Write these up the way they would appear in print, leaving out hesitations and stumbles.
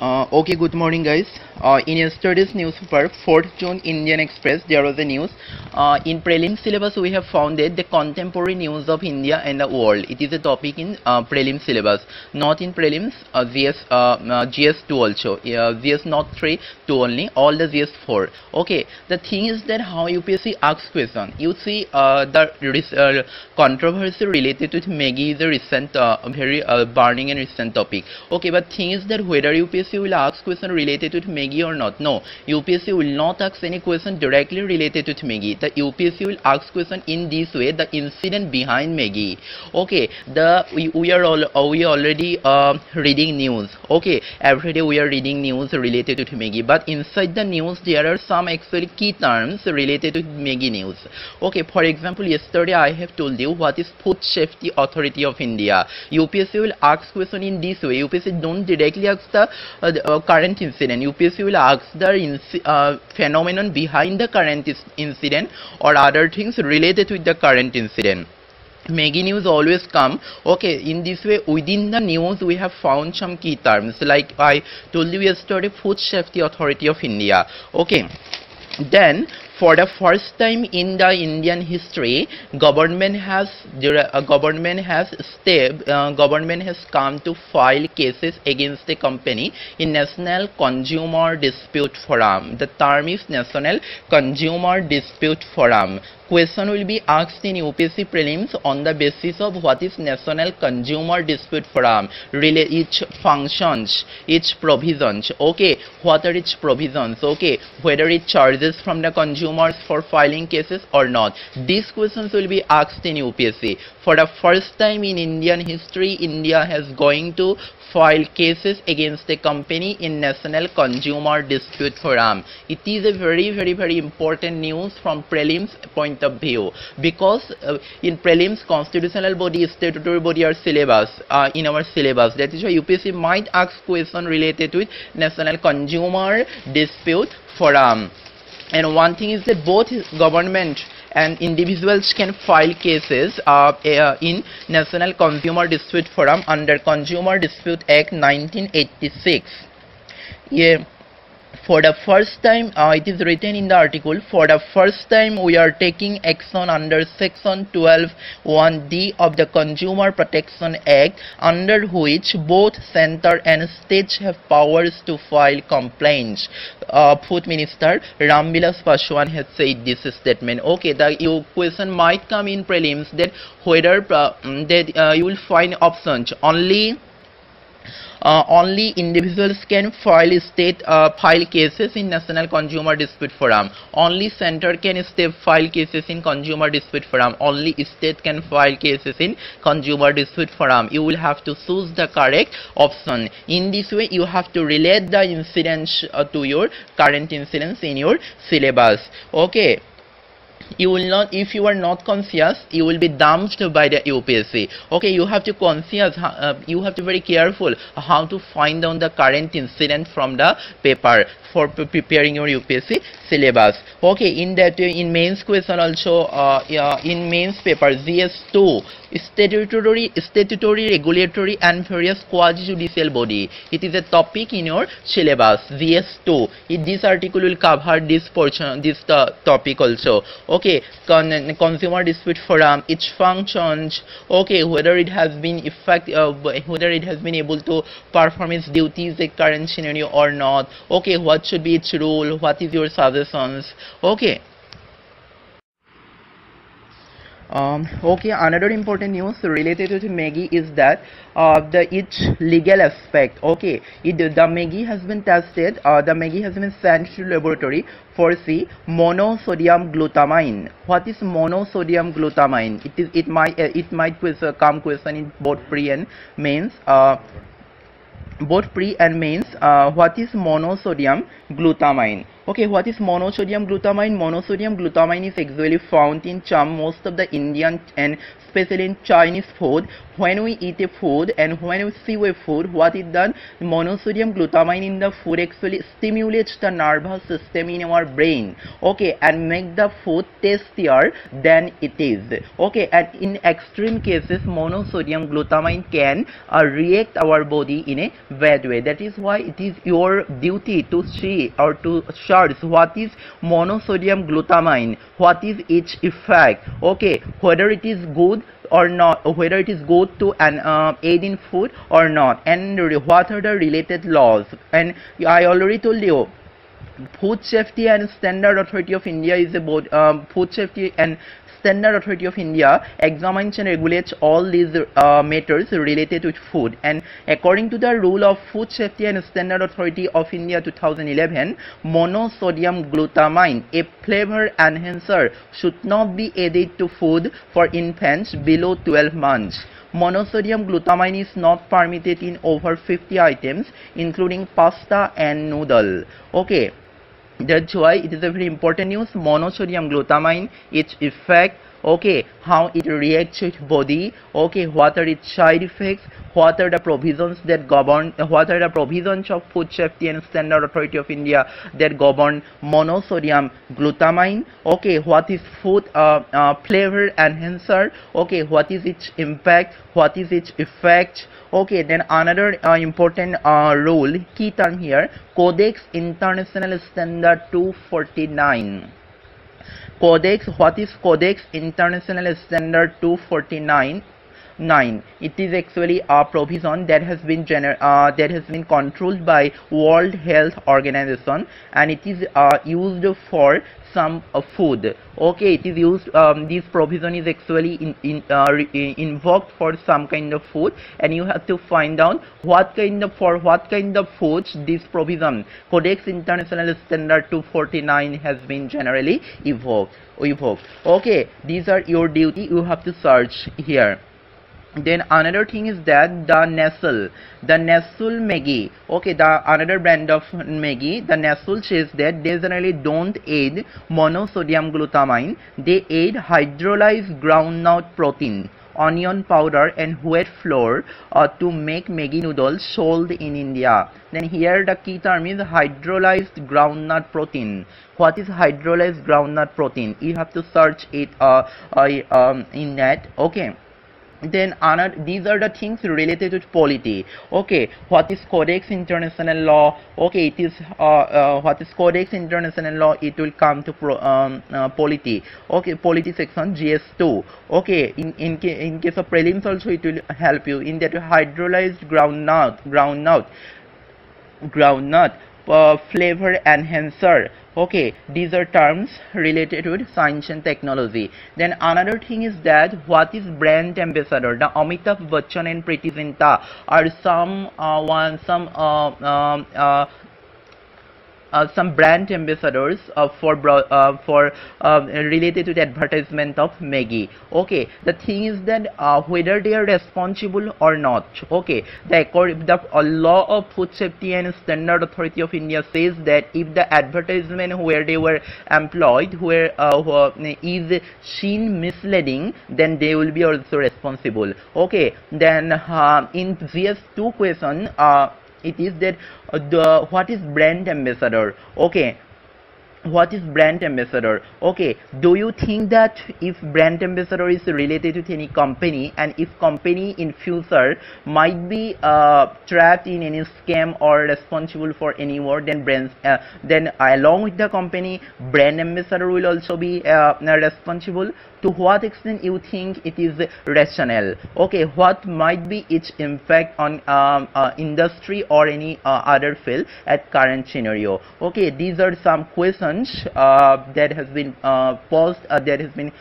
Okay, good morning, guys. In yesterday's newspaper, 4th June Indian Express, there was a news. In prelims syllabus, we have founded the contemporary news of India and the world. It is a topic in prelims syllabus, not in prelims, GS2 also. GS not 3, 2 only, all the GS 4. Okay, the thing is that how UPSC asks question. You see, the controversy related to Maggie is a recent, very burning and recent topic. Okay, but thing is that whether UPSC will ask question related to Maggie or not. No, UPSC will not ask any question directly related to Maggie. The UPSC will ask question in this way: the incident behind Maggie. Okay, we already reading news. Okay, every day we are reading news related to Maggie, but inside the news there are some actually key terms related to Maggie news. Okay, for example, yesterday I have told you what is Food Safety Authority of India. UPSC will ask question in this way. UPSC don't directly ask the current incident. UPSC will ask the phenomenon behind the current incident or other things related with the current incident. Maggie news always come. Okay, in this way within the news we have found some key terms, like I told you yesterday, Food Safety Authority of India. Okay, then for the first time in the Indian history, government has come to file cases against the company in National Consumer Dispute Forum. The term is National Consumer Dispute Forum. Question will be asked in UPSC prelims on the basis of what is National Consumer Dispute Forum, each functions, each provisions. Okay, what are its provisions? Okay, whether it charges from the consumers for filing cases or not. These questions will be asked in UPSC. For the first time in Indian history, India has going to file cases against the company in National Consumer Dispute Forum. It is a very important news from prelims point of view, because in prelims constitutional body, statutory body are syllabus in our syllabus. That is why UPSC might ask question related with National Consumer Dispute Forum. And one thing is that both government and individuals can file cases in National Consumer Dispute Forum under Consumer Dispute Act 1986. Yeah. For the first time, it is written in the article, for the first time we are taking action under section 12(1)(d) of the Consumer Protection Act, under which both center and states have powers to file complaints. Food Minister Ramvilas Paswan has said this statement. Okay, the question might come in prelims that whether you will find options only individuals can file cases in National Consumer Dispute Forum. Only center can file cases in Consumer Dispute Forum. Only state can file cases in Consumer Dispute Forum. You will have to choose the correct option. In this way, you have to relate the incidents to your current incidents in your syllabus. Okay. You will not, if you are not conscious, you will be dumped by the UPSC. Okay, you have to you have to be very careful how to find out the current incident from the paper for preparing your UPSC syllabus. Okay, in mains question also, in mains paper GS2, statutory, regulatory and various quasi-judicial body. It is a topic in your syllabus, GS2. This article will cover this portion, this topic also. Okay, Consumer Dispute Forum, its functions. Okay, whether it has been whether it has been able to perform its duties in current scenario or not. Okay, what should be its rule? What is your suggestions? Okay. Okay, another important news related to Maggie is that its legal aspect. Okay, the Maggie has been tested. The Maggie has been sent to laboratory for monosodium glutamine. What is monosodium glutamine? It might come question in both pre and mains. What is monosodium glutamine? Okay, what is monosodium glutamine? Monosodium glutamine is actually found in most of the Indian and especially in Chinese food. When we eat a food and when we see a food, what is done? Monosodium glutamine in the food actually stimulates the nervous system in our brain, okay, and make the food tastier than it is. Okay, and in extreme cases, monosodium glutamine can react our body in a bad way. That is why it is your duty to see or to search what is monosodium glutamine, what is its effect, okay, whether it is good or not, whether it is good to aid in food or not, and what are the related laws. And I already told you, Food Safety and Standard Authority of India is a board. Food Safety and Standard Authority of India examines and regulates all these matters related to food. And according to the rule of Food Safety and Standard Authority of India 2011, monosodium glutamine, a flavor enhancer, should not be added to food for infants below 12 months. Monosodium glutamine is not permitted in over 50 items, including pasta and noodle. Okay. That's why it is a very important news. Monosodium glutamine, its effect, okay, how it reacts with body, okay, what are its side effects, what are the provisions that govern, what are the provisions of Food Safety and Standard Authority of India that govern monosodium glutamine, okay, what is food flavor enhancer, okay, what is its impact, what is its effect. Okay, then another important rule, key term here, Codex International Standard 249. Codex, what is Codex International Standard 249? It is actually a provision that has been controlled by World Health Organization, and it is used for some food. Okay, it is used. This provision is actually invoked for some kind of food, and you have to find out what kind of foods this provision Codex International Standard 249 has been generally evoked. Okay, these are your duty. You have to search here. Then another thing is that the Nestle Maggi, okay, the another brand of Maggi, the Nestle says that they generally don't aid monosodium glutamine, they aid hydrolyzed groundnut protein, onion powder and wheat flour to make Maggi noodles sold in India. Then here the key term is hydrolyzed groundnut protein. What is hydrolyzed groundnut protein? You have to search it in net, okay. Then these are the things related to polity. Okay, what is Codex International Law? Okay, it is what is Codex International Law? It will come to polity. Okay, polity section GS2. Okay, in case of prelims also it will help you in that hydrolyzed groundnut flavor enhancer. Okay, these are terms related with science and technology. Then another thing is that what is brand ambassador? The Amitabh Bachchan and Preity Zinta are some brand ambassadors related to the advertisement of Maggi. Okay, the thing is that whether they are responsible or not. Okay, the law of Food Safety and Standard Authority of India says that if the advertisement where they were employed is seen misleading, then they will be also responsible. Okay, then in GS2 question, it is that what is brand ambassador? Okay, what is brand ambassador? Okay, do you think that if brand ambassador is related to any company, and if company in future might be trapped in any scam or responsible for any war, then along with the company, brand ambassador will also be responsible? To what extent you think it is rational? Okay, what might be its impact on industry or any other field at current scenario? Okay, these are some questions that has been posed, that has been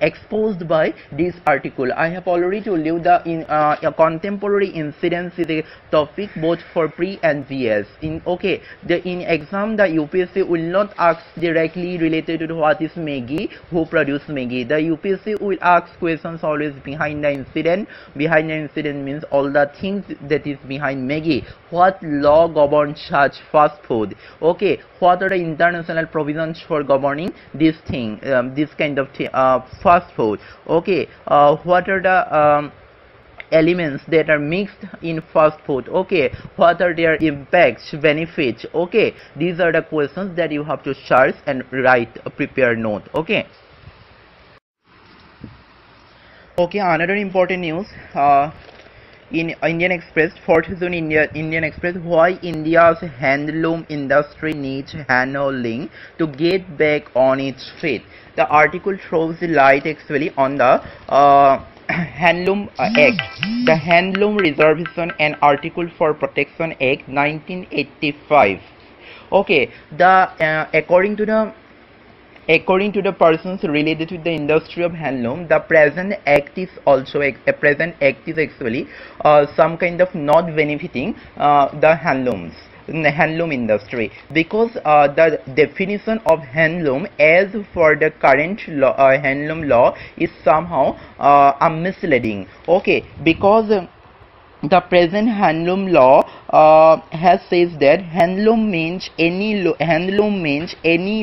exposed by this article. I have already told you the a contemporary incidence is a topic both for pre and VS. In exam the UPSC will not ask directly related to what is Maggie, who produced Maggie. The UPSC will ask questions always behind the incident. Behind the incident means all the things that is behind Maggie. What law governs such fast food? Okay, what are the international provisions for governing this thing, this kind of fast food? Okay, what are the elements that are mixed in fast food? Okay, what are their impacts, benefits? Okay, these are the questions that you have to search and write a prepared note. Okay, another important news in Indian Express, 4th June, Indian Express, why India's handloom industry needs handholding to get back on its feet. The article throws the light actually on the Handloom Act, the Handloom Reservation and Article for Protection Act 1985. Okay, according to the persons related to the industry of handloom, the present act is also actually some kind of not benefiting the handlooms in the handloom industry, because the definition of handloom as for the current law, handloom law is somehow misleading. Okay, because the present handloom law has says that handloom means any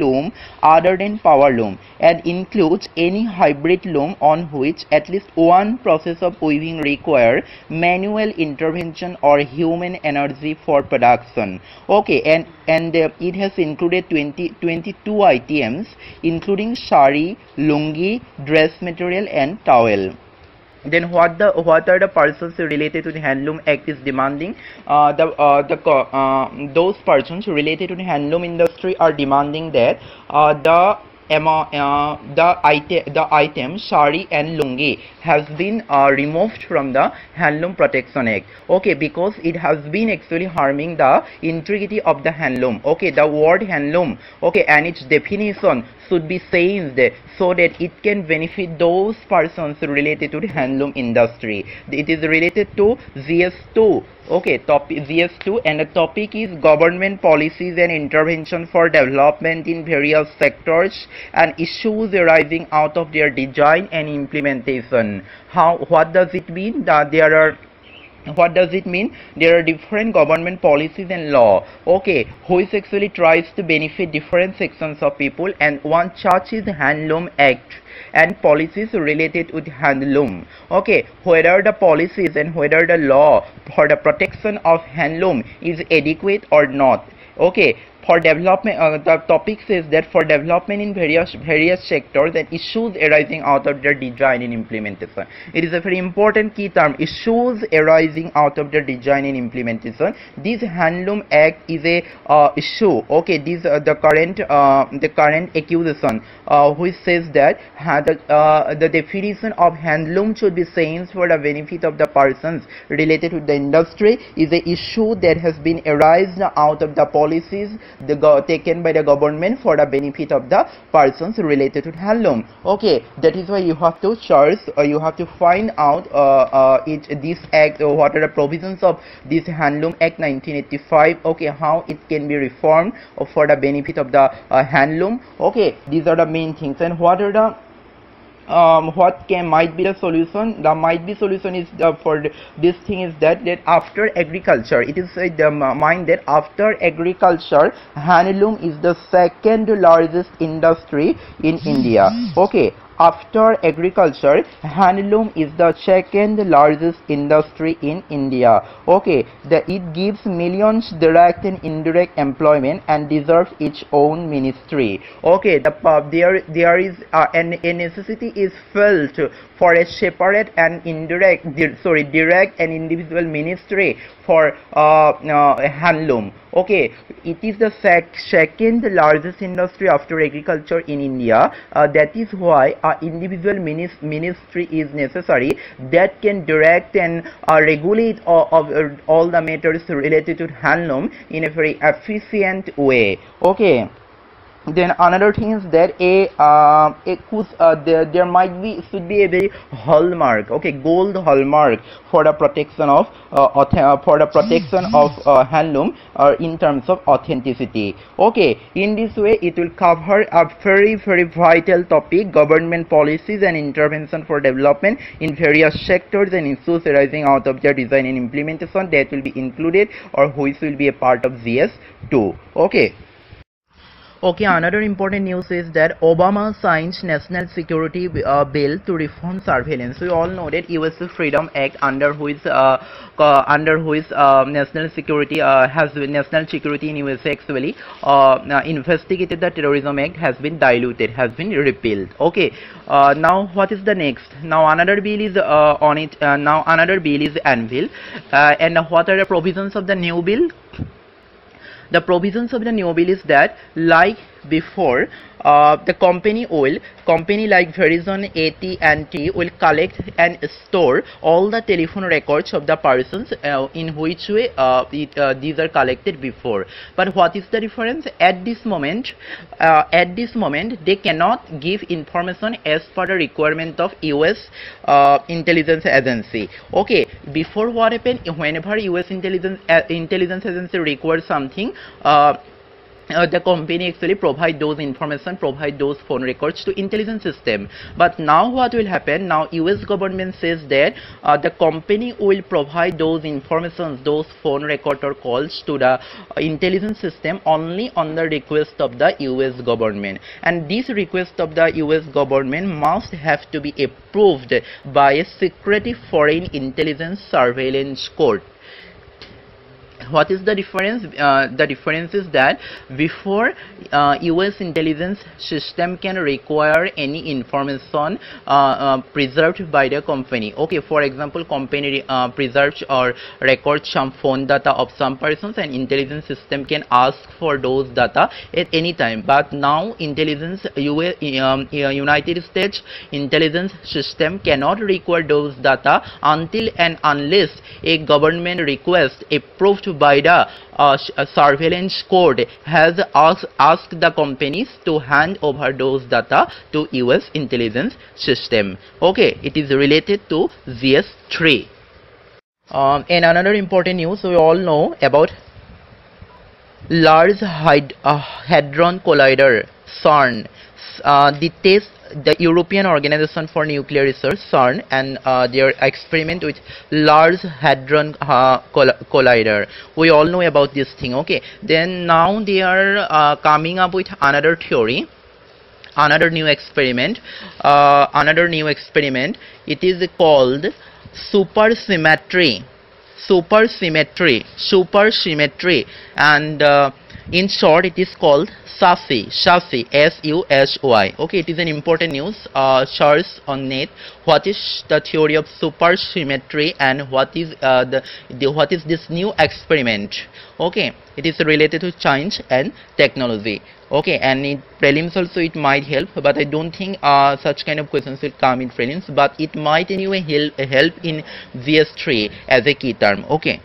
loom other than power loom, and includes any hybrid loom on which at least one process of weaving require manual intervention or human energy for production. Okay, and it has included 22 items including sari, lungi, dress material and towel. Then what are the persons related to the Handloom Act is demanding? Those persons related to the handloom industry are demanding that the item sari and lungi has been removed from the Handloom Protection Act. Okay, because it has been actually harming the integrity of the handloom. Okay, the word handloom, okay, and its definition should be changed so that it can benefit those persons related to the handloom industry. It is related to GS2. Okay, GS2, and the topic is government policies and intervention for development in various sectors and issues arising out of their design and implementation. What does it mean? What does it mean? There are different government policies and law, okay, which actually tries to benefit different sections of people, and one such is Handloom Act and policies related with handloom. Okay, whether the policies and whether the law for the protection of handloom is adequate or not. Okay, for development, the topic says that for development in various sectors and issues arising out of their design and implementation. It is a very important key term, issues arising out of their design and implementation. This Handloom Act is a issue. Okay, this the current accusation which says that the definition of handloom should be changed for the benefit of the persons related to the industry is a issue that has been arised out of the policies taken by the government for the benefit of the persons related to handloom. Okay, that is why you have to search, you have to find out this act, what are the provisions of this Handloom Act 1985. Okay, how it can be reformed for the benefit of the handloom. Okay, these are the main things. And what are the might be the solution? The might be solution is for this thing is that after agriculture, it is the mind that after agriculture, handloom is the second largest industry in India. Okay, after agriculture, handloom is the second largest industry in India. Okay, it gives millions direct and indirect employment and deserves its own ministry. Okay, there is a necessity is felt for a separate and direct and individual ministry for handloom. Okay, it is the second largest industry after agriculture in India. That is why individual ministry is necessary that can direct and regulate all the matters related to handloom in a very efficient way. Okay. Then another thing is that there might be should be a very hallmark, okay, gold hallmark for the protection of handloom in terms of authenticity. Okay, in this way it will cover a very vital topic: government policies and intervention for development in various sectors and issues arising out of their design and implementation, that will be included or which will be a part of GS2. Okay. Okay, another important news is that Obama signs National Security Bill to reform surveillance. We all know that US Freedom Act, under which national security national security in USA actually investigated the Terrorism Act, has been diluted, has been repealed. Okay, now what is the next? Now another bill is on it. Now another bill is anvil, and what are the provisions of the new bill? The provisions of the new bill is that, like before, the company like Verizon, AT&T will collect and store all the telephone records of the persons in which way these are collected before. But what is the difference? At this moment they cannot give information as per the requirement of US intelligence agency. Okay, before what happened, whenever US intelligence agency requires something, the company actually provide those information, provide those phone records to intelligence system. But now what will happen? Now US government says that the company will provide those informations, those phone record or calls to the intelligence system only on the request of the US government, and this request of the US government must have to be approved by a secretive foreign intelligence surveillance court. What is the difference? The difference is that before US intelligence system can require any information preserved by the company. Okay, for example, company preserves or records some phone data of some persons, and intelligence system can ask for those data at any time. But now United States intelligence system cannot require those data until and unless a government request approved by the surveillance court has asked the companies to hand over those data to US intelligence system. Okay, it is related to GS3. And another important news, we all know about Large Hadron Collider, CERN. The European Organization for Nuclear Research, CERN, and their experiment with Large Hadron Collider. We all know about this thing. Okay, then now they are coming up with another theory, another new experiment. It is called supersymmetry, and in short it is called SUSY, SUSY. Okay, it is an important news. Search on net what is the theory of supersymmetry and what is what is this new experiment. Okay, it is related to science and technology. Okay, and in prelims also it might help, but I don't think such kind of questions will come in prelims, but it might anyway help in GS3 as a key term. Okay.